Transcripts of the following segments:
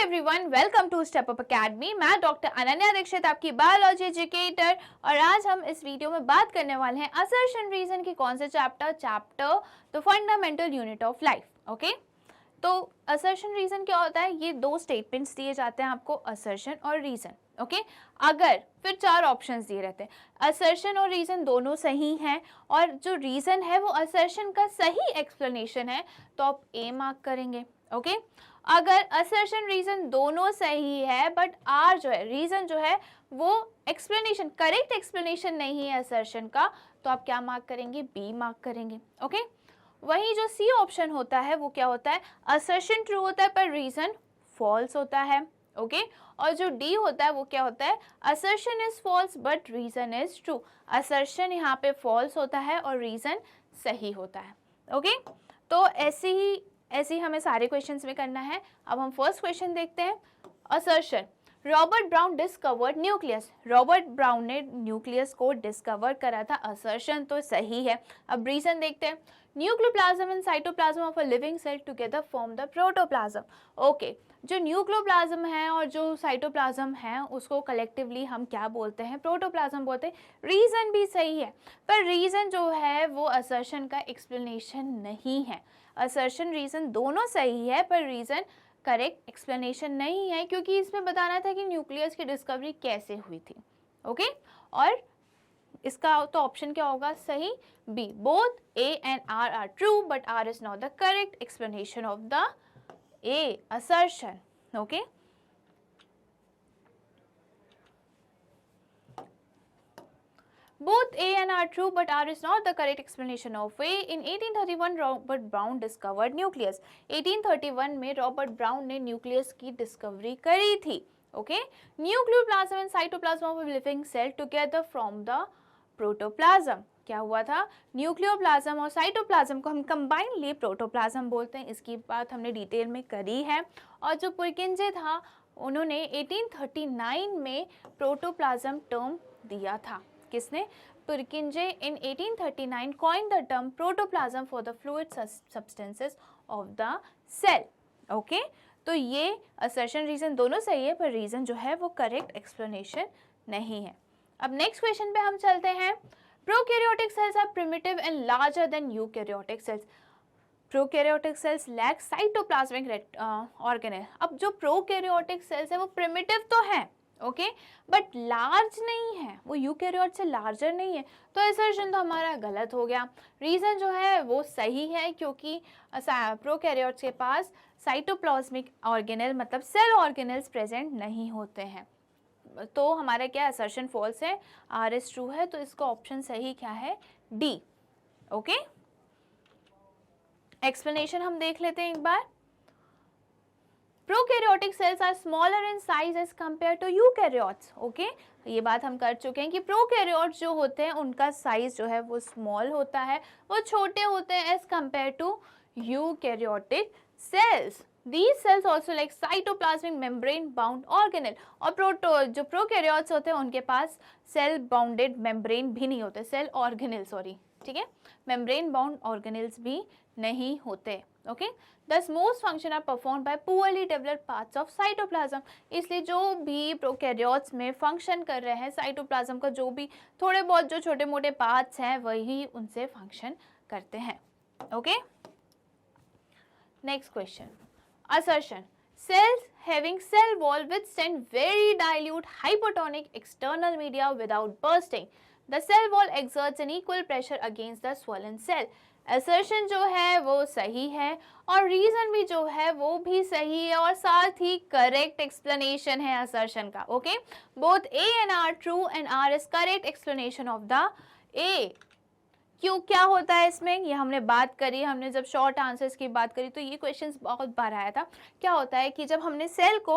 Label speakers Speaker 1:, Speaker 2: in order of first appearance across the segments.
Speaker 1: Everyone, welcome to Step Up Academy. मैं doctor Ananya Dikshit, आपकी biology educator. और आज हम इस वीडियो में बात करने वाले हैं असर्शन रीजन की कौन से chapter the fundamental unit of life. Okay, तो असर्शन रीजन क्या होता है? ये दो स्टेटमेंट्स दिए जाते हैं आपको, असर्शन और रीजन। ओके, अगर फिर चार ऑप्शंस दिए रहते हैं, असर्शन और रीजन दोनों सही हैं और जो रीजन है वो असर्शन का सही एक्सप्लेनेशन है, तो आप ए मार्क करेंगे। ओके, अगर असर्शन रीजन दोनों सही है बट आर जो है, रीजन जो है वो एक्सप्लेनेशन, करेक्ट एक्सप्लेनेशन नहीं है असर्शन का, तो आप क्या मार्क करेंगे? बी मार्क करेंगे। ओके, वही जो सी ऑप्शन होता है वो क्या होता है? असर्शन ट्रू होता है पर रीजन फॉल्स होता है। ओके, और जो डी होता है वो क्या होता है? Assertion is false but reason is true. Assertion यहाँ पे फॉल्स होता है और रीजन सही होता है। ओके, तो ऐसे ही हमें सारे क्वेश्चंस में करना है। अब हम फर्स्ट क्वेश्चन देखते हैं। Assertion, Robert brown discovered nucleus. Robert Brown ने न्यूक्लियस को डिस्कवर करा था, असर्शन तो सही है। अब रीजन देखते हैं। Nucleoplasm and cytoplasm of a living cell together form the protoplasm. Okay, जो न्यूक्लियोप्लाज्म है और जो साइटोप्लाज्म है उसको कलेक्टिवली हम क्या बोलते हैं? प्रोटोप्लाज्म बोलते हैं। रीजन भी सही है पर रीजन जो है वो असर्शन का एक्सप्लेनेशन नहीं है। असर्शन रीजन दोनों सही है पर रीजन करेक्ट एक्सप्लेनेशन नहीं है, क्योंकि इसमें बताना था कि न्यूक्लियस की डिस्कवरी कैसे हुई थी। ओके, और इसका तो ऑप्शन क्या होगा? सही B, both A and R are true but R is not the correct explanation of the A assertion. Okay, both A and R true, but R is not the correct explanation of A. In 1831, Robert Brown discovered nucleus. 1831 में Robert Brown ने nucleus की discovery करी थी। Okay, nucleoplasm and cytoplasm of a living cell together from the protoplasm. क्या हुआ था? Nucleoplasm और cytoplasm को हम कंबाइनली प्रोटोप्लाज्म बोलते हैं। इसकी बात हमने डिटेल में करी है। और जो पुरकिंजे था उन्होंने 1839 में प्रोटोप्लाज्म टर्म दिया था। किसने? पुरकिंजे in 1839 coined the term protoplasm for the fluid substances of the cell. Okay, तो ये assertion रीजन दोनों सही है पर रीजन जो है वो करेक्ट एक्सप्लेनेशन नहीं है। अब नेक्स्ट क्वेश्चन पे हम चलते हैं। Prokaryotic cells are primitive and larger than eukaryotic cells. Prokaryotic cells lack cytoplasmic organelle. अब जो प्रोकैरियोटिक सेल्स है वो प्रिमिटिव तो है, ओके, बट लार्ज नहीं है, वो यूकैरियोट से लार्जर नहीं है, तो असर्शन तो हमारा गलत हो गया। रीजन जो है वो सही है क्योंकि प्रोकैरियोट्स के पास साइटोप्लाज्मिक ऑर्गेनेल मतलब सेल ऑर्गेनेल्स प्रेजेंट नहीं होते हैं, तो हमारा क्या असर्शन फॉल्स है, आर इज ट्रू है, तो इसका ऑप्शन सही क्या है? डी। ओके, एक्सप्लेनेशन हम देख लेते हैं एक बार। Prokaryotic cells are smaller in size as compare to eukaryotes. Okay, ये बात हम कर चुके हैं कि प्रोकैरियोट्स जो होते हैं उनका साइज जो है वो स्मॉल होता है, वो छोटे होते हैं as compare to eukaryotic cells. These cells also like cytoplasmic membrane bound organelle। और जो प्रोकैरियोट्स होते हैं उनके पास सेल बाउंडेड मेम्ब्रेन भी नहीं होते, सेल ऑर्गेनेल सॉरी, ठीक है, मेम्ब्रेन बाउंड ऑर्गेनेल्स भी नहीं होते। Okay, Thus most function are performed by poorly developed parts of cytoplasm। इसलिए जो भी प्रोकैरियोट्स में फंक्शन कर रहे हैं, साइटोप्लाज्म का जो भी थोड़े बहुत जो छोटे मोटे पार्ट्स हैं वही उनसे फंक्शन करते हैं। Okay, next question. Assertion, cells having cell wall withstand very dilute hypotonic external media without bursting. The cell wall exerts an equal pressure against the swollen cell। Assertion जो है वो सही है और रीजन भी जो है वो भी सही है और साथ ही करेक्ट एक्सप्लेनेशन है assertion का। Okay, both A and R true and R is correct explanation of the A। क्यों, क्या होता है इसमें, ये हमने बात करी, हमने जब शॉर्ट आंसर्स की बात करी तो ये क्वेश्चंस बहुत बार आया था। क्या होता है कि जब हमने सेल को,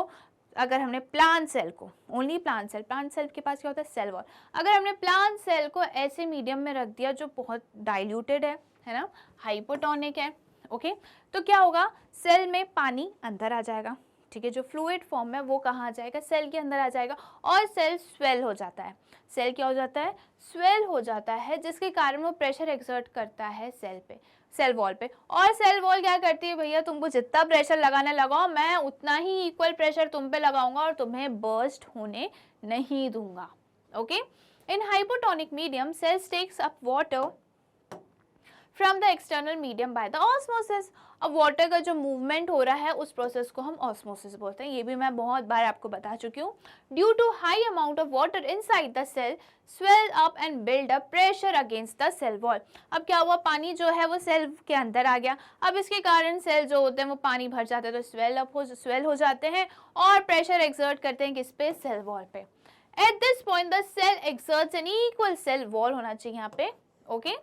Speaker 1: अगर हमने प्लांट सेल को, ओनली प्लांट सेल के पास क्या होता है? Cell wall. अगर हमने प्लांट सेल को ऐसे मीडियम में रख दिया जो बहुत डाइल्यूटेड है ना, हाइपोटोनिक है, ओके, तो क्या होगा? सेल में पानी अंदर आ जाएगा, ठीक है, जो फ्लूइड फॉर्म में वो कहाँ आ जाएगा? सेल के अंदर आ जाएगा और सेल स्वेल हो जाता है। सेल क्या हो जाता है? स्वेल हो जाता है, जिसके कारण वो प्रेशर एक्सर्ट करता है सेल पे। सेल वॉल पे। और सेल वॉल क्या करती है भैया, तुमको जितना प्रेशर लगाने लगाओ मैं उतना ही इक्वल प्रेशर तुम पे लगाऊंगा और तुम्हें बर्स्ट होने नहीं दूंगा। Okay, in hypotonic medium cells takes up water from the external medium by the osmosis. अब वाटर का जो मूवमेंट हो रहा है उस प्रोसेस को हम ऑस्मोसिस बोलते हैं, ये भी मैं बहुत बार आपको बता चुकी हूँ। Due to high amount of water inside the cell swell up and build up pressure against the cell wall. अब क्या हुआ, पानी जो है वो सेल के अंदर आ गया, अब इसके कारण सेल जो होते हैं वो पानी भर जाते हैं, तो स्वेल हो जाते हैं और प्रेशर एक्सर्ट करते हैं किस पे, सेल वॉल पे। At this point the cell exerts an equal, cell wall होना चाहिए यहाँ पे, okay.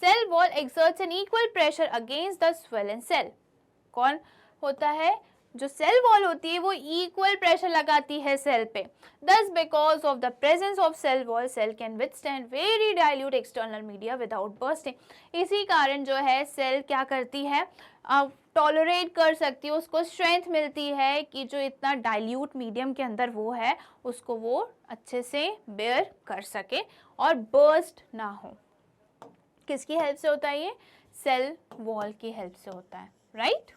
Speaker 1: Cell wall exerts an equal pressure against the swollen cell. कौन होता है, जो सेल वॉल होती है वो इक्वल प्रेशर लगाती है सेल पे। Thus because of the presence of cell wall, cell can withstand very dilute external media without bursting। इसी कारण जो है सेल क्या करती है, टॉलरेट कर सकती है, उसको स्ट्रेंथ मिलती है कि जो इतना डाइल्यूट मीडियम के अंदर वो है उसको वो अच्छे से बेयर कर सके और बर्स्ट ना हो। किसकी हेल्प से होता है ये, सेल वॉल की हेल्प से होता है, राइट।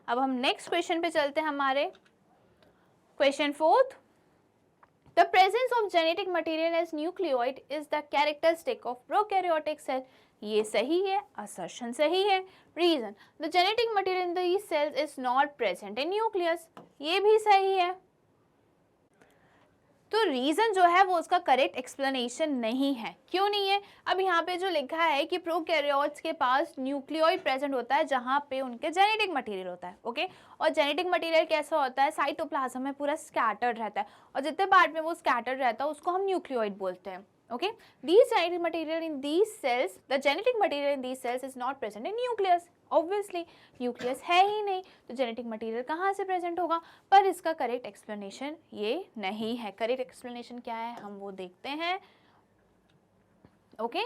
Speaker 1: अब हम नेक्स्ट क्वेश्चन पे चलते हैं, हमारे question 4th। The presence of genetic material as nucleoid is the characteristic of prokaryotic cell। ये सही है, assertion सही है। Reason, the genetic material in these cells is not present in nucleus। ये भी सही है। तो रीजन जो है वो उसका करेक्ट एक्सप्लेनेशन नहीं है। क्यों नहीं है, अब यहाँ पे जो लिखा है कि प्रोकैरियोट्स के पास न्यूक्लियोइड प्रेजेंट होता है जहाँ पे उनके जेनेटिक मटेरियल होता है, ओके। और जेनेटिक मटेरियल कैसा होता है, साइटोप्लाज्म में पूरा स्कैटर्ड रहता है और जितने पार्ट में वो स्कैटर्ड रहता है उसको हम न्यूक्लियोइड बोलते हैं, okay. These genetic material in these cells, the genetic material in these cells is not present in nucleus। Obviously nucleus है ही नहीं तो जेनेटिक मटेरियल कहाँ से प्रेजेंट होगा, पर इसका करेक्ट एक्सप्लेनेशन ये नहीं है। करेक्ट एक्सप्लेनेशन क्या है हम वो देखते हैं, okay.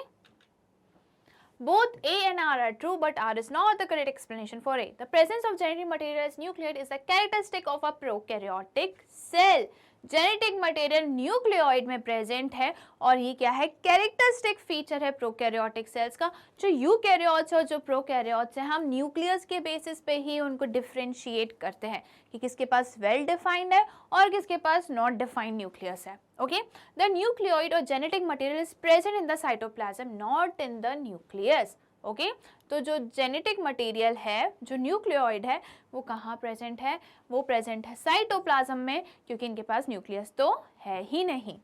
Speaker 1: Both A and R are true, but R is not the correct explanation for A। The presence of genetic material as nucleate is a characteristic of a prokaryotic cell। Genetic material nucleoid में present है और ये क्या है, characteristic feature है prokaryotic cells का। जो eukaryotes और जो प्रोकैरियोट्स हैं हम न्यूक्लियस के बेसिस पे ही उनको डिफरेंशिएट करते हैं कि किसके पास वेल डिफाइंड है और किसके पास नॉट डिफाइंड न्यूक्लियस है, ओके। द न्यूक्लियोइड और genetic material is present in the cytoplasm not in the nucleus, okay. तो जो जेनेटिक मटेरियल है, जो न्यूक्लियोइड है, वो कहाँ प्रेजेंट है, वो प्रेजेंट है साइटोप्लाज्म में, क्योंकि इनके पास न्यूक्लियस तो है ही नहीं,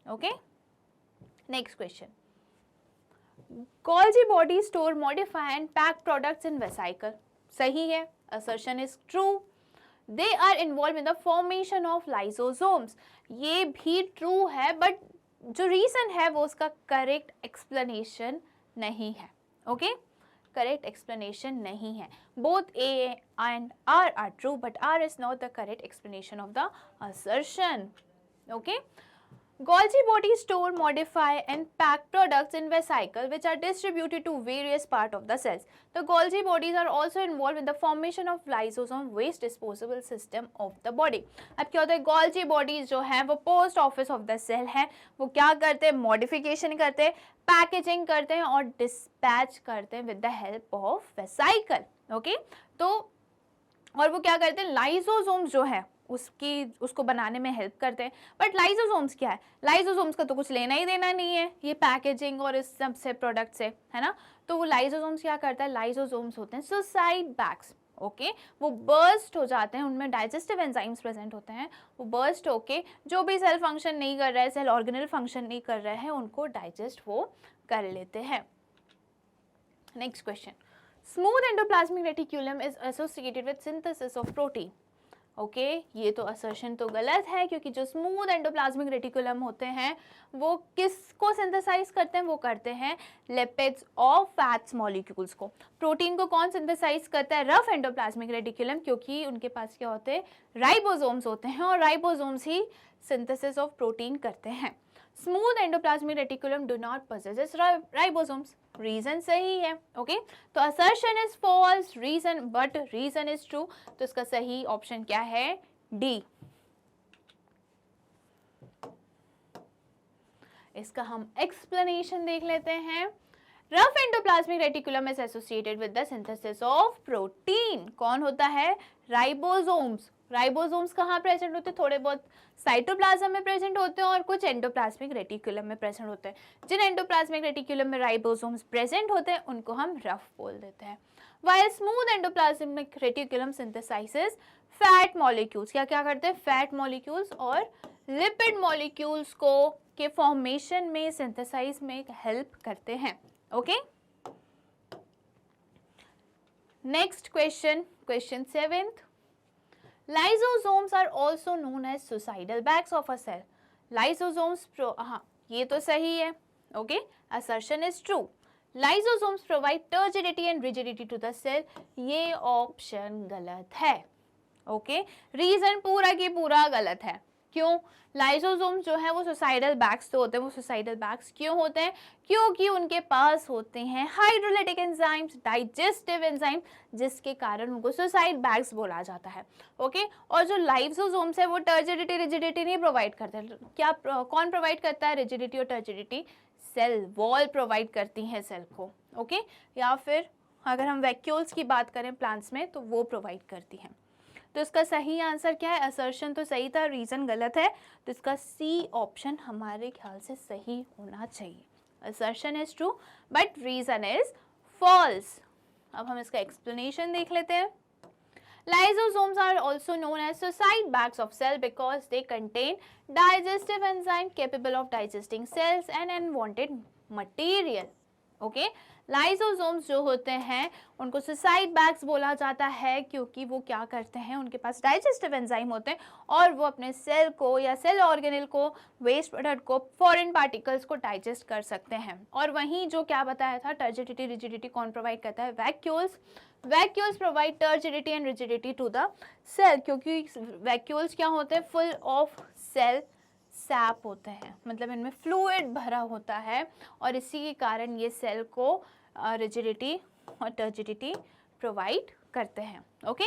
Speaker 1: okay. Next question, Golgi body store modify and pack products in vesicle. सही है, assertion is true. They are involve in the formation of lysosomes. ये भी ट्रू है, बट जो रीजन है वो उसका करेक्ट एक्सप्लेनेशन नहीं है, ओके। करेक्ट एक्सप्लेनेशन नहीं है। Both A and R are true, but R is not the correct explanation of the assertion, okay। Golgi bodies store, modify and pack products in vesicle which are distributed to various parts of the cells। The Golgi bodies are also involved in the formation of lysosome waste disposal system of the body। अब क्या होता है, Golgi bodies जो है वो post office of the cell है, वो क्या करते हैं, मॉडिफिकेशन करते हैं, पैकेजिंग करते हैं और डिस्पैच करते हैं with the help of vesicle, okay. तो और वो क्या करते हैं, लाइसोसोम्स जो है उसको बनाने में हेल्प करते हैं। बट लाइसोसोम्स क्या है, लाइसोसोम्स का तो कुछ लेना ही देना नहीं है ये पैकेजिंग और इस सब से प्रोडक्ट से, है ना। तो वो लाइसोसोम्स क्या करता है, लाइसोसोम्स होते हैं सुसाइड बैग्स, ओके। वो बर्स्ट हो जाते हैं, उनमें डाइजेस्टिव एंजाइम्स प्रेजेंट होते हैं, वो बर्स्ट होके जो भी सेल फंक्शन नहीं कर रहा है, सेल ऑर्गेनल फंक्शन नहीं कर रहे हैं, उनको डाइजेस्ट वो कर लेते हैं। Next question, smooth endoplasmic reticulum is associated with synthesis of protein. Okay, ये तो असर्शन तो गलत है, क्योंकि जो स्मूथ एंडोप्लाज्मिक रेटिकुलम होते हैं वो किसको सिंथेसाइज करते हैं, वो करते हैं लिपिड्स और फैट्स मॉलिक्यूल्स को। प्रोटीन को कौन सिंथेसाइज करता है, रफ एंडोप्लाज्मिक रेटिकुलम, क्योंकि उनके पास क्या होते हैं, राइबोसोम्स होते हैं और राइबोसोम्स ही सिंथेसिस ऑफ प्रोटीन करते हैं। Smooth endoplasmic reticulum do not possesses ribosomes. Reason सही है, ओके। तो assertion is false, reason but reason is true. तो इसका सही ऑप्शन क्या है, डी। इसका हम एक्सप्लेनेशन देख लेते हैं। Rough endoplasmic reticulum is associated with the synthesis of protein. कौन होता है? राइबोसोम्स। राइबोसोम्स कहाँ प्रेजेंट होते हैं? थोड़े बहुत साइटोप्लाज्म में प्रेजेंट होते हैं और कुछ एंडोप्लाज्मिक रेटिकुलम में प्रेजेंट होते हैं। जिन एंडोप्लाज्मिक रेटिकुलम में राइबोसोम्स प्रेजेंट होते हैं उनको हम रफ बोल देते हैं। While smooth endoplasmic reticulum synthesises fat molecules. क्या क्या करते हैं? फैट मॉलिक्यूल्स और लिपिड मॉलिक्यूल्स को के फॉर्मेशन में, सिंथेसाइज में हेल्प करते हैं। Okay, next question, question 7th। Lysosomes are also known as suicidal bags of a cell. Lysosomes हाँ, ये तो सही है। Okay, assertion is true. Lysosomes provide turgidity and rigidity to the cell. ये ऑप्शन गलत है। ओके, रीजन पूरा की पूरा गलत है। क्यों? लाइसोसोम जो है वो सुसाइडल बैग्स तो होते हैं। वो सुसाइडल बैग्स क्यों होते हैं? क्योंकि उनके पास होते हैं हाइड्रोलाइटिक एंजाइम्स, डाइजेस्टिव एंजाइम, जिसके कारण उनको सुसाइड बैग्स बोला जाता है। ओके, और जो लाइसोसोम्स है वो टर्जिडिटी रिजिडिटी नहीं प्रोवाइड करते। क्या कौन प्रोवाइड करता है रिजिडिटी और टर्जिडिटी? सेल वॉल प्रोवाइड करती है सेल को। ओके, या फिर अगर हम वैक्यूल्स की बात करें प्लांट्स में तो वो प्रोवाइड करती हैं। तो इसका सही आंसर क्या है? असर्शन तो सही था, रीजन गलत है, तो इसका सी ऑप्शन हमारे ख्याल से सही होना चाहिए। Assertion is true but reason is false. अब हम इसका एक्सप्लेनेशन देख लेते हैं। Lysosomes are also known as suicide bags of cell because they contain digestive enzyme capable of digesting cells and unwanted material. Okay? Lysosomes जो होते हैं उनको सुसाइड बैग्स बोला जाता है क्योंकि वो क्या करते हैं, उनके पास डाइजेस्टिव एंजाइम होते हैं और वो अपने सेल को या सेल ऑर्गेनेल को, वेस्ट प्रोडक्ट को, फॉरेन पार्टिकल्स को डाइजेस्ट कर सकते हैं। और वहीं जो क्या बताया था, टर्जिडिटी रिजिडिटी कौन प्रोवाइड करता है? Vacuoles. Vacuoles provide turgidity and rigidity to the cell, क्योंकि वैक्यूल्स क्या होते हैं? फुल ऑफ सेल सैप होते हैं, मतलब इनमें फ्लूइड भरा होता है और इसी के कारण ये सेल को रिजिडिटी और टर्जिडिटी प्रोवाइड करते हैं। Okay,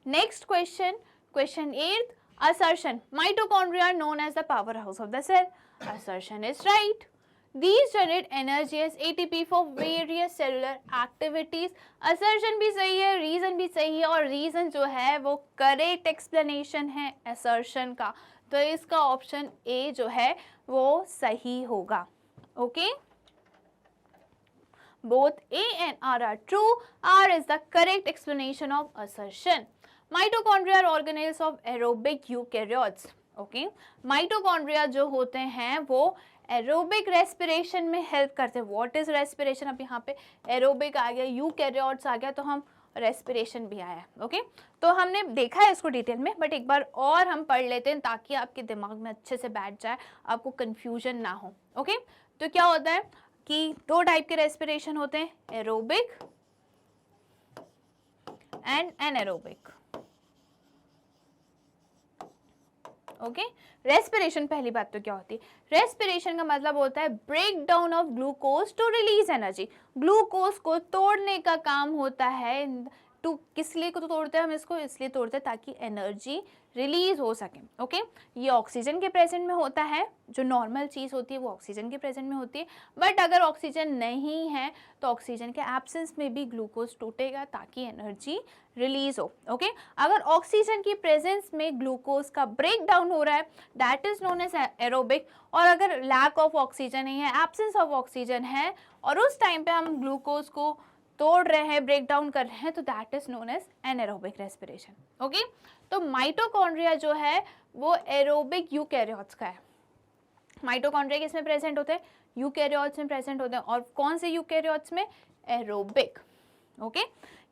Speaker 1: next question, question 8th। Assertion, mitochondria are known as the power house of the cell. Assertion is right. These generate energy as ATP for various cellular activities. Assertion भी सही है, reason भी सही है, और reason जो है वो करेक्ट एक्सप्लेनेशन है असर्शन का, तो इसका ऑप्शन ए जो है वो सही होगा। Okay, both A and R are true. R is the correct explanation of assertion. Mitochondria are organelles of aerobic eukaryotes. Okay, mitochondria जो होते हैं वो एरोबिक रेस्पिरेशन में हेल्प करते हैं। What is respiration? अब यहाँ पे एरोबिक आ गया, यूकैरियोट्स आ गया, तो हम रेस्पिरेशन भी आया। ओके, तो हमने देखा है इसको डिटेल में, बट एक बार और हम पढ़ लेते हैं ताकि आपके दिमाग में अच्छे से बैठ जाए, आपको कंफ्यूजन ना हो। ओके, तो क्या होता है कि दो टाइप के रेस्पिरेशन होते हैं, aerobic and anaerobic. Okay, respiration पहली बात तो क्या होती है? रेस्पिरेशन का मतलब होता है break down of glucose to release energy. Glucose को तोड़ने का काम होता है। टू किस लिए को तो तोड़ते हैं हम इसको? इसलिए तोड़ते हैं ताकि एनर्जी रिलीज हो सके। ओके, ये ऑक्सीजन के प्रेजेंट में होता है, जो नॉर्मल चीज़ होती है वो ऑक्सीजन के प्रेजेंट में होती है, बट अगर ऑक्सीजन नहीं है तो ऑक्सीजन के एब्सेंस में भी ग्लूकोज टूटेगा ताकि एनर्जी रिलीज हो। ओके, अगर ऑक्सीजन की प्रेजेंस में ग्लूकोज का ब्रेक डाउन हो रहा है, that is known as aerobic. और अगर लैक ऑफ ऑक्सीजन नहीं है, एब्सेंस ऑफ ऑक्सीजन है, और उस टाइम पे हम ग्लूकोज को तोड़ रहे हैं, ब्रेक डाउन कर रहे हैं, तो that is known as anaerobic respiration. Okay, तो माइटोकॉन्ड्रिया जो है वो एरोबिक यूकैरियोट्स का है। माइटोकॉन्ड्रिया किसमें प्रेजेंट होते हैं? यूकैरियोट्स में प्रेजेंट होते हैं, और कौन से यूकैरियोट्स में? एरोबिक। ओके,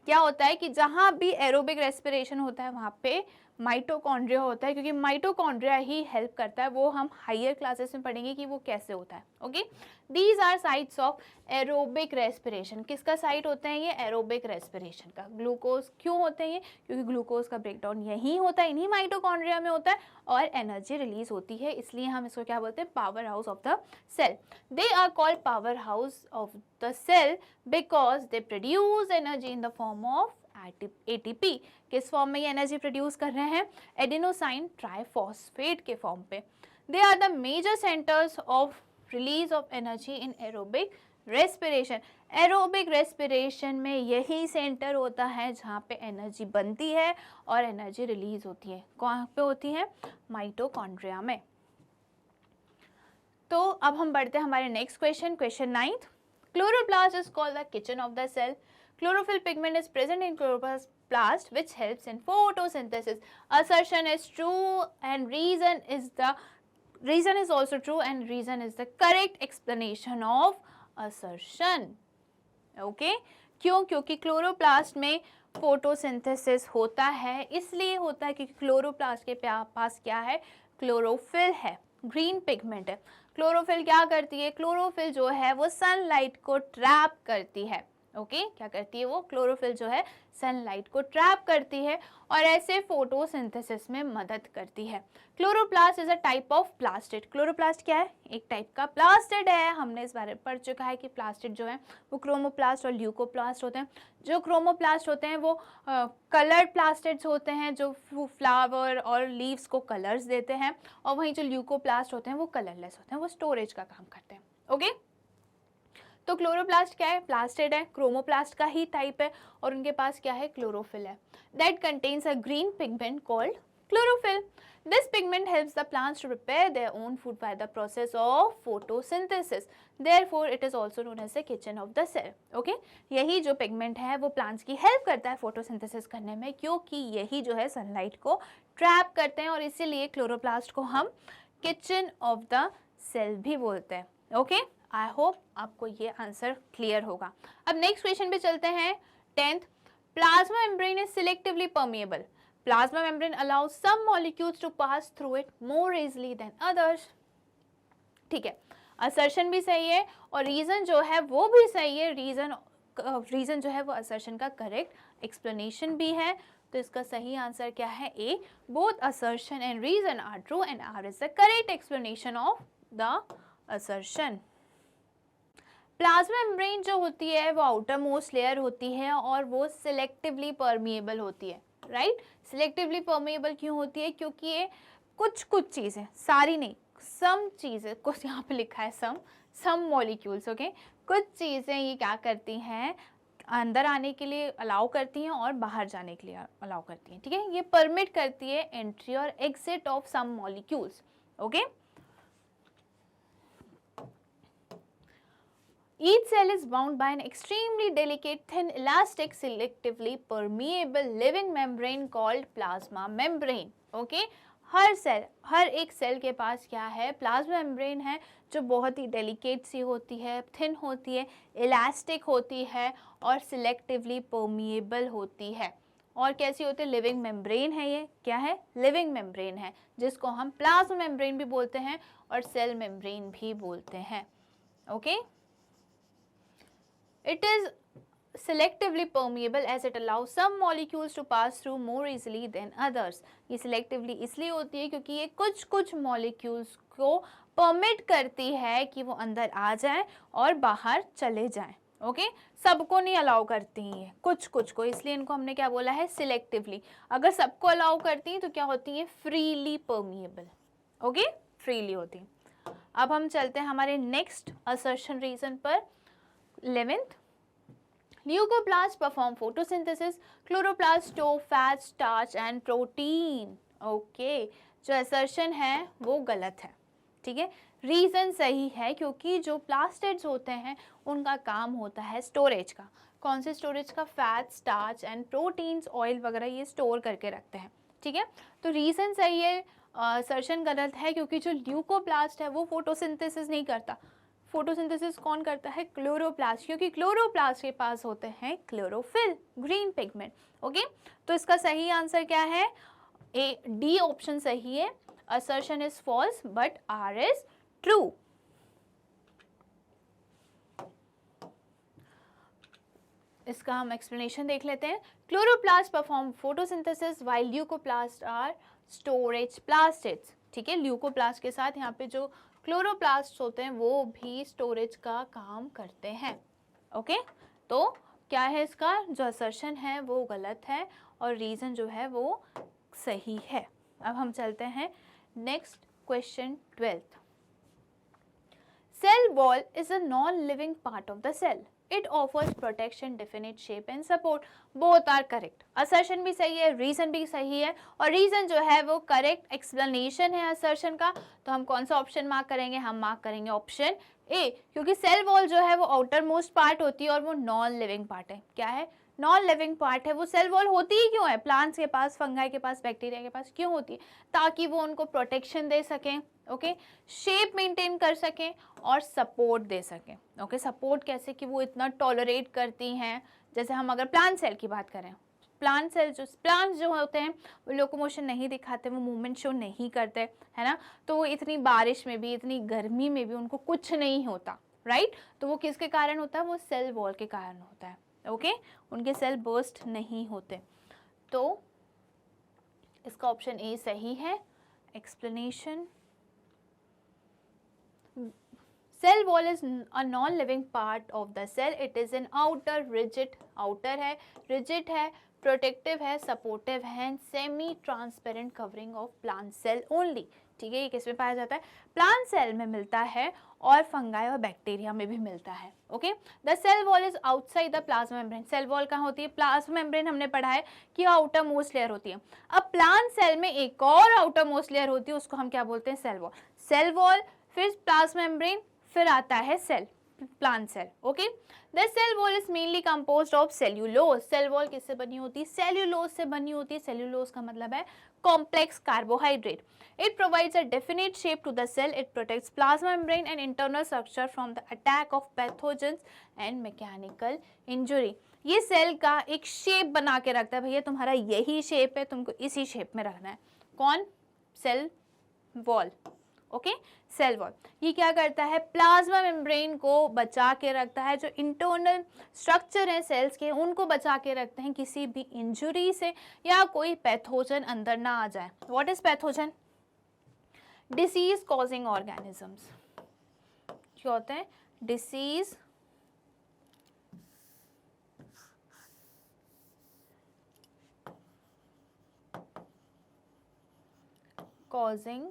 Speaker 1: क्या होता है कि जहां भी एरोबिक रेस्पिरेशन होता है वहां पे माइटोकॉन्ड्रिया होता है, क्योंकि माइटोकॉन्ड्रिया ही हेल्प करता है। वो हम हायर क्लासेस में पढ़ेंगे कि वो कैसे होता है। Okay, these are sites of aerobic respiration. किसका साइट होते हैं ये? एरोबिक रेस्पिरेशन का। ग्लूकोज क्यों होते हैं ये? क्योंकि ग्लूकोज का ब्रेकडाउन यही होता है, इन्हीं माइटोकॉन्ड्रिया में होता है, और एनर्जी रिलीज होती है, इसलिए हम इसको क्या बोलते हैं? Power house of the cell. They are called power house of the cell because they produce energy in the form of ATP। किस फॉर्म में ये एनर्जी प्रोड्यूस कर रहे हैं? एडेनोसाइन ट्राइफॉस्फेट के फॉर्म पे। They are the major centres of release of energy in aerobic respiration. Aerobic respiration में यही सेंटर होता है जहाँ पे एनर्जी बनती है और एनर्जी रिलीज होती है। कहाँ पे होती है? माइटोकॉन्ड्रिया में। तो अब हम बढ़ते हैं हमारे next question, question 9th। Chloroplast is called the kitchen of the cell. Chlorophyll pigment is present in chloroplast which helps in photosynthesis. Assertion is true and reason is also true and reason is the correct explanation of assertion. Okay? क्यों? क्योंकि chloroplast में photosynthesis होता है, इसलिए होता है क्योंकि chloroplast के पास क्या है? क्लोरोफिल है, ग्रीन पिगमेंट है। क्लोरोफिल क्या करती है? क्लोरोफिल जो है वो सनलाइट को ट्रैप करती है। ओके क्या करती है वो? क्लोरोफिल जो है सनलाइट को ट्रैप करती है और ऐसे फोटोसिंथेसिस में मदद करती है। Chloroplast is a type of plastid. Chloroplast क्या है? एक टाइप का प्लास्टिड है। हमने इस बारे में पढ़ चुका है कि प्लास्टिड जो है वो क्रोमोप्लास्ट और ल्यूकोप्लास्ट होते हैं। जो क्रोमोप्लास्ट होते हैं वो कलर्ड प्लास्टिड्स होते हैं जो फ्लावर और लीव्स को कलर्स देते हैं, और वहीं जो ल्यूकोप्लास्ट होते हैं वो कलरलेस होते हैं, वो स्टोरेज का काम करते हैं। ओके तो क्लोरोप्लास्ट क्या है? प्लास्टिड है, क्रोमोप्लास्ट का ही टाइप है और उनके पास क्या है? क्लोरोफिल है। That contains a green pigment called chlorophyll. This pigment helps the plants to prepare their own food by the process of photosynthesis. Therefore, it is also known as the kitchen of the cell. Okay? यही जो pigment है वो plants की help करता है photosynthesis करने में, क्योंकि यही जो है सनलाइट को ट्रैप करते हैं और इसीलिए क्लोरोप्लास्ट को हम किचन ऑफ द सेल भी बोलते हैं. ओके आई होप आपको ये आंसर क्लियर होगा. अब नेक्स्ट क्वेश्चन पे चलते हैं. 10th, plasma membrane is selectively permeable. Plasma membrane allows some molecules to pass through it more easily than others. ठीक है, assertion भी सही है और reason जो है वो भी सही है. reason जो है वो assertion का correct explanation भी है. तो इसका सही आंसर क्या है? A. Both assertion and reason are true and R is the correct explanation of the assertion. Plasma membrane जो होती है वो आउटर मोस्ट लेयर होती है और वो सिलेक्टिवली परमिएबल होती है. राइट सिलेक्टिवली परमिएबल क्यों होती है? क्योंकि ये कुछ चीज़ें, सारी नहीं, सम चीज़ें, कुछ यहाँ पे लिखा है सम मॉलिक्यूल्स. ओके कुछ चीज़ें ये क्या करती हैं? अंदर आने के लिए अलाउ करती हैं और बाहर जाने के लिए अलाउ करती हैं. ठीक है, ये परमिट करती है एंट्री और exit of some molecules. Okay Each cell is bound by an extremely delicate, thin, elastic, selectively permeable living membrane called plasma membrane. Okay? हर एक सेल के पास क्या है? प्लाज्मा मेम्ब्रेन है जो बहुत ही डेलिकेट सी होती है, थिन होती है, इलास्टिक होती है और सिलेक्टिवली परमिएबल होती है. और कैसी होती है? लिविंग मेम्ब्रेन है. ये क्या है? लिविंग मेम्ब्रेन है, जिसको हम प्लाज्मा मेम्ब्रेन भी बोलते हैं और सेल मेम्ब्रेन भी बोलते हैं. Okay It is selectively permeable as it allows some molecules to pass through more easily than others. ये selectively इसलिए होती है क्योंकि ये कुछ molecules को permit करती है कि वो अंदर आ जाएं और बाहर चले जाएं. ओके सबको नहीं अलाउ करती हैं, कुछ को, इसलिए इनको हमने क्या बोला है? सिलेक्टिवली. अगर सबको अलाउ करती हैं तो क्या होती है? Freely permeable. ओके फ्रीली होती हैं. अब हम चलते हैं हमारे नेक्स्ट असर्शन रीजन पर. 11th, leucoplasts perform photosynthesis. Chloroplasts store fat, starch and protein. Okay, जो assertion है वो गलत है. ठीक है, रीज़न सही है क्योंकि जो प्लास्टिड्स होते हैं उनका काम होता है स्टोरेज का. कौन से स्टोरेज का? Fat, starch and proteins, oil वगैरह ये स्टोर करके रखते हैं. ठीक है, तो रीज़न सही है, असर्शन गलत है क्योंकि जो ल्यूकोप्लास्ट है वो फोटोसिंथेसिस नहीं करता. फोटोसिंथेसिस कौन करता है? क्लोरोप्लास्ट, क्योंकि क्लोरोप्लास्ट के पास होते हैं क्लोरोफिल, ग्रीन पिगमेंट. ओके तो इसका सही आंसर क्या है? ए डी ऑप्शन सही है. Assertion is false but R is true. इसका हम एक्सप्लेनेशन देख लेते हैं. Chloroplast perform photosynthesis while leucoplast are storage plastids. ठीक है, ल्यूकोप्लास्ट के साथ यहाँ पे जो क्लोरोप्लास्ट होते हैं वो भी स्टोरेज का काम करते हैं. ओके तो क्या है इसका? जो असर्शन है वो गलत है और रीज़न जो है वो सही है. अब हम चलते हैं next question 12th. Cell wall is a non-living part of the cell. It offers protection, definite shape and support. Both are correct. Assertion भी सही है, reason भी सही है, और reason जो है वो correct explanation है assertion का. तो हम कौन सा option mark करेंगे? हम mark करेंगे option A, क्योंकि cell wall जो है वो outer most part होती है और वो non-living part है. क्या है? नॉन लिविंग पार्ट है. वो सेल वॉल होती ही क्यों है? प्लांट्स के पास, फंगाई के पास, बैक्टीरिया के पास क्यों होती है? ताकि वो उनको प्रोटेक्शन दे सकें, ओके, शेप मेंटेन कर सकें और सपोर्ट दे सकें. ओके, सपोर्ट कैसे? कि वो इतना टॉलरेट करती हैं. जैसे हम अगर प्लांट सेल की बात करें, प्लांट सेल प्लांट्स जो होते हैं वो लोकोमोशन नहीं दिखाते, वो मूवमेंट शो नहीं करते, है ना. तो वो इतनी बारिश में भी, इतनी गर्मी में भी उनको कुछ नहीं होता, राइट. तो वो किसके कारण होता है? वो सेल वॉल के कारण होता है. ओके, उनके सेल बर्स्ट नहीं होते. तो इसका ऑप्शन ए सही है. Explanation, cell wall is a non living part of the cell. It is an outer rigid, outer है, रिजिड है, प्रोटेक्टिव है, सपोर्टिव है, semi transparent covering of plant cell only. ठीक है, ये किस में पाया जाता है? प्लांट सेल में मिलता है और फंगाई और बैक्टीरिया में भी मिलता है. Okay, the cell wall is outside the plasma membrane. Cell wall कहाँ होती है? प्लाज्मा मेम्ब्रेन हमने पढ़ा है कि आउटर मोस्ट लेयर होती है. अब प्लांट सेल में एक और आउटर मोस्ट लेयर होती है, उसको हम क्या बोलते हैं? Cell wall. सेल वॉल, फिर प्लाज्मा मेम्ब्रेन, फिर आता है cell, plant cell. Okay, the cell wall is mainly composed of cellulose. Cell wall किससे बनी होती है? सेल्यूलोज से बनी होती है. सेल्यूलोज का मतलब है complex carbohydrate. It provides a definite shape to the cell. It protects plasma membrane and internal structure from the attack of pathogens and mechanical injury. ये सेल का एक शेप बना के रखता है. भैया तुम्हारा यही शेप है, तुमको इसी शेप में रखना है. कौन? Cell wall. Okay, cell wall ये क्या करता है? प्लाज्मा मेम्ब्रेन को बचा के रखता है. जो इंटरनल स्ट्रक्चर है सेल्स के, उनको बचा के रखते हैं किसी भी इंजुरी से या कोई पैथोजन अंदर ना आ जाए. What is pathogen? Disease causing organisms. क्या होते हैं? Disease causing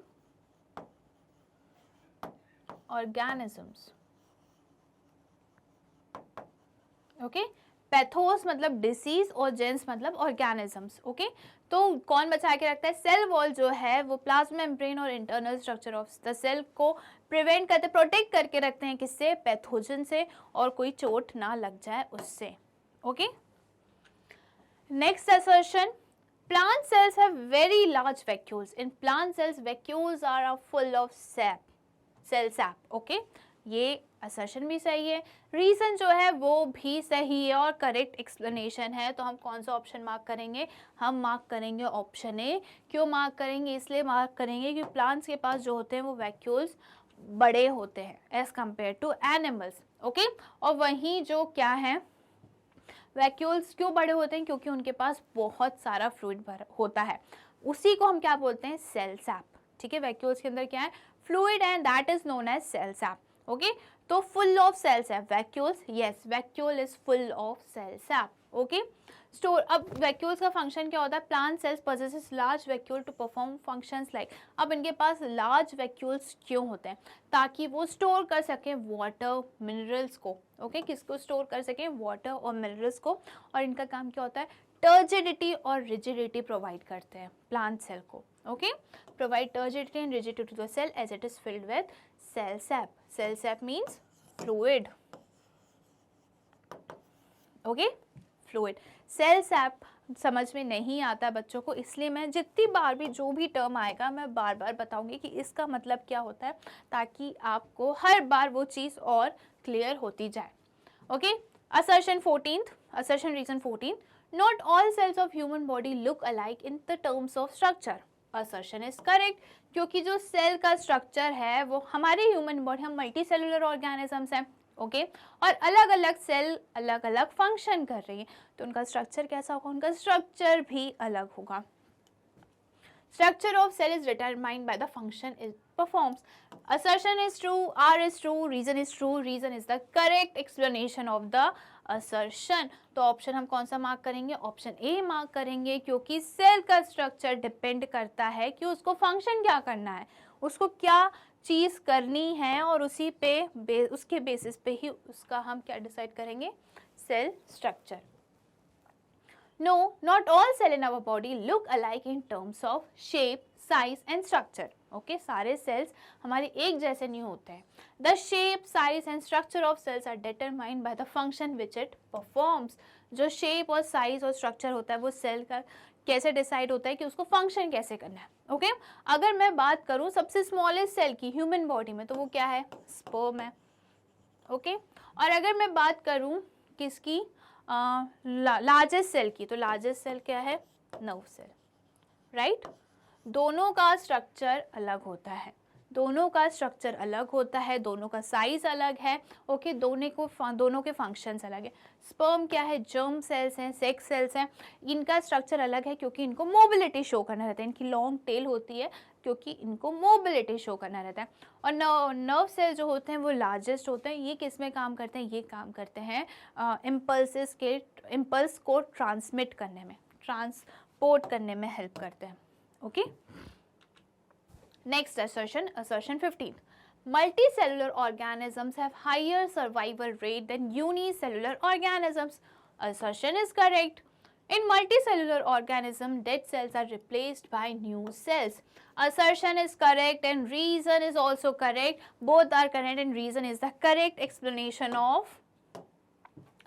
Speaker 1: organisms. Okay, pathos मतलब डिसीज और जेंस मतलब ऑर्गेनिजम्स. ओके, तो कौन बचा के रखता है? सेल वॉल जो है वो प्लाज्मा मेम्ब्रेन और internal structure of the cell को प्रिवेंट करते, प्रोटेक्ट करके रखते हैं. किससे? पैथोजन से, और कोई चोट ना लग जाए उससे. Okay, next assertion, plant cells have very large vacuoles. In plant cells, vacuoles are full of sap, cell sap. Okay, ये assertion भी सही है. रीजन जो है वो भी सही है और करेक्ट एक्सप्लेनेशन है. तो हम कौन सा ऑप्शन मार्क करेंगे? हम मार्क करेंगे ऑप्शन ए. क्यों मार्क करेंगे? इसलिए मार्क करेंगे कि प्लांट्स के पास जो होते हैं वो वैक्यूल्स बड़े होते हैं as compare to animals. Okay, और वहीं जो क्या है, वैक्यूल्स क्यों बड़े होते हैं? क्योंकि उनके पास बहुत सारा फ्लूइड होता है. उसी को हम क्या बोलते हैं? Cell sap. ठीक है, वैक्यूल्स के अंदर क्या है? Fluid, and that is known as cell sap. Okay, तो full of cell sap. Vacuoles, yes, vacuole is full of cell sap. Okay, store. अब वैक्यूल्स का फंक्शन क्या होता है? Plant cells possesses large vacuole to perform functions like. अब इनके पास large vacuoles क्यों होते हैं? ताकि वो स्टोर कर सकें वाटर, मिनरल्स को. ओके, किसको स्टोर कर सकें? वाटर और मिनरल्स को. और इनका काम क्या होता है? टर्जिडिटी और रिजिडिटी प्रोवाइड करते हैं प्लांट सेल को. Okay, provide turgidity and rigidity to the cell as it is filled with cell sap. Cell sap means fluid. Okay, fluid. Cell sap समझ में नहीं आता बच्चों को, इसलिए मैं जितनी बार भी जो भी टर्म आएगा मैं बार बार बताऊंगी कि इसका मतलब क्या होता है, ताकि आपको हर बार वो चीज़ और क्लियर होती जाए. Okay, assertion 14th, assertion reason 14. Not all cells of human body look alike in the terms of structure. Assertion is correct, क्योंकि जो सेल का स्ट्रक्चर है वो हमारे ह्यूमन बॉडी, हम मल्टी सेलुलर ऑर्गेनिजम्स हैं. ओके, और अलग अलग सेल अलग अलग फंक्शन कर रही है, तो उनका स्ट्रक्चर कैसा होगा? उनका स्ट्रक्चर भी अलग होगा. Structure of cell is determined by the function it performs. Assertion is true, R is true, reason is true. Reason is the correct explanation of the assertion. तो ऑप्शन हम कौन सा मार्क करेंगे? ऑप्शन ए मार्क करेंगे, क्योंकि cell का structure depend करता है कि उसको फंक्शन क्या करना है, उसको क्या चीज़ करनी है और उसी पे उसके बेसिस पे ही उसका हम क्या डिसाइड करेंगे, cell structure. No, not all cell in our body look alike in terms of shape, size and structure. Okay, सारे cells हमारे एक जैसे नहीं होते हैं. The shape, size and structure of cells are determined by the function which it performs. जो shape और size और structure होता है वो cell का कैसे डिसाइड होता है कि उसको फंक्शन कैसे करना है. ओके, अगर मैं बात करूं सबसे स्मॉलेस्ट सेल की ह्यूमन बॉडी में तो वो क्या है, स्पर्म है. ओके, और अगर मैं बात करूं किसकी, लार्जेस्ट सेल की, तो लार्जेस्ट सेल क्या है, नर्व सेल. राइट, दोनों का स्ट्रक्चर अलग होता है, दोनों का स्ट्रक्चर अलग होता है, दोनों का साइज अलग है. ओके, दोनों के फंक्शंस अलग है. स्पर्म क्या है, जर्म सेल्स हैं, सेक्स सेल्स हैं. इनका स्ट्रक्चर अलग है क्योंकि इनको मोबिलिटी शो करना रहता है. इनकी लॉन्ग टेल होती है क्योंकि इनको मोबिलिटी शो करना रहता है. और नर्व सेल जो होते हैं वो लार्जेस्ट होते हैं. ये किस में काम करते हैं, ये काम करते हैं इम्पल्स को ट्रांसमिट करने में, ट्रांसपोर्ट करने में हेल्प करते हैं. Okay, next assertion 15. Multicellular organisms have higher survival rate than unicellular organisms. Assertion is correct. In multicellular organism, dead cells are replaced by new cells. Assertion is correct and reason is also correct. Both are correct and reason is the correct explanation of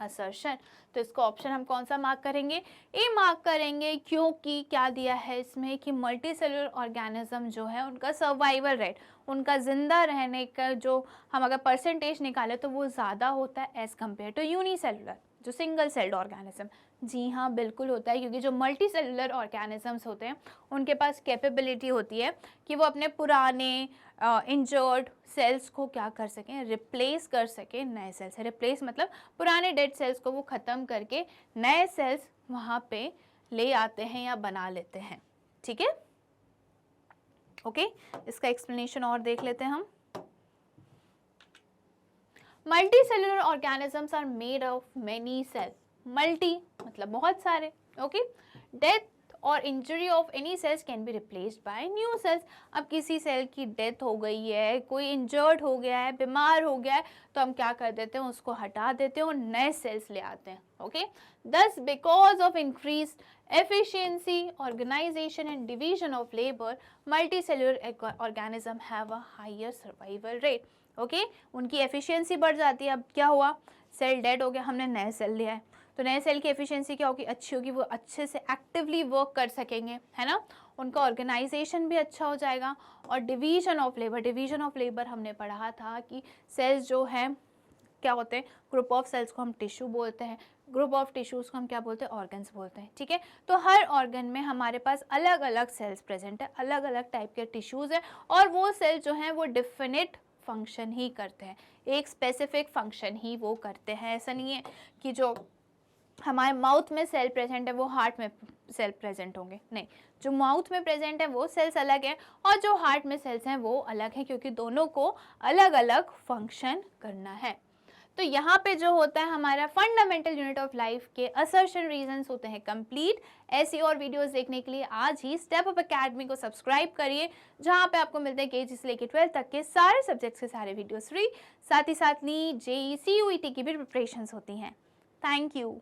Speaker 1: assertion. तो इसको option हम कौन सा mark करेंगे, ए mark करेंगे, क्योंकि क्या दिया है इसमें कि मल्टी सेलुलर ऑर्गेनिज्म जो है उनका सर्वाइवल रेट, उनका जिंदा रहने का जो हम अगर परसेंटेज निकालें तो वो ज़्यादा होता है एज़ कम्पेयर टू यूनिसेलुलर जो सिंगल सेल्ड ऑर्गेनिज्म. जी हाँ, बिल्कुल होता है, क्योंकि जो मल्टी सेलुलर ऑर्गेनिजम्स होते हैं उनके पास कैपेबिलिटी होती है कि वो अपने पुराने इंजर्ड सेल्स को क्या कर सकें, रिप्लेस कर सकें नए सेल्स से. रिप्लेस मतलब पुराने डेड सेल्स को वो ख़त्म करके नए सेल्स वहाँ पे ले आते हैं या बना लेते हैं. ठीक है, ओके, इसका एक्सप्लेनेशन और देख लेते हैं हम. Multi cellular organisms are made of many cell. Multi मतलब बहुत सारे. ओके, डेथ और injury of any cells can be replaced by new cells. अब किसी सेल की डेथ हो गई है, कोई इंजर्ड हो गया है, बीमार हो गया है, तो हम क्या कर देते हैं, उसको हटा देते हैं और नए सेल्स ले आते हैं. Okay, thus because of increase efficiency, organisation and division of labour, multi cellular organism have a higher survival rate. Okay, उनकी एफिशिएंसी बढ़ जाती है. अब क्या हुआ, सेल डेड हो गया, हमने नए सेल लिया है, तो नए सेल की एफिशिएंसी क्या होगी, अच्छी होगी, वो अच्छे से एक्टिवली वर्क कर सकेंगे, है ना. उनका ऑर्गेनाइजेशन भी अच्छा हो जाएगा. और डिवीजन ऑफ लेबर हमने पढ़ा था कि सेल्स जो हैं क्या होते हैं, ग्रुप ऑफ सेल्स को हम टिश्यू बोलते हैं, ग्रुप ऑफ टिश्यूज़ को हम क्या बोलते हैं, ऑर्गन्स बोलते हैं. ठीक है, तो हर ऑर्गन में हमारे पास अलग अलग सेल्स प्रेजेंट है, अलग अलग टाइप के टिश्यूज़ हैं, और वो सेल जो हैं वो डिफिनिट फंक्शन ही करते हैं, एक स्पेसिफिक फंक्शन ही वो करते हैं. ऐसा नहीं है कि जो हमारे माउथ में सेल प्रेजेंट है वो हार्ट में सेल प्रेजेंट होंगे, नहीं, जो माउथ में प्रेजेंट है वो सेल्स अलग है और जो हार्ट में सेल्स हैं वो अलग है, क्योंकि दोनों को अलग अलग फंक्शन करना है. तो यहाँ पे जो होता है हमारा फंडामेंटल यूनिट ऑफ लाइफ के असर्शन रीजंस होते हैं कंप्लीट. ऐसी और वीडियोस देखने के लिए आज ही स्टेप अप एकेडमी को सब्सक्राइब करिए, जहाँ पे आपको मिलते हैं केजी से लेकर 12 तक के सारे सब्जेक्ट्स के सारे वीडियोस फ्री. साथ ही साथ नीट, जेईई, CUET की भी प्रिपरेशंस होती हैं. Thank you.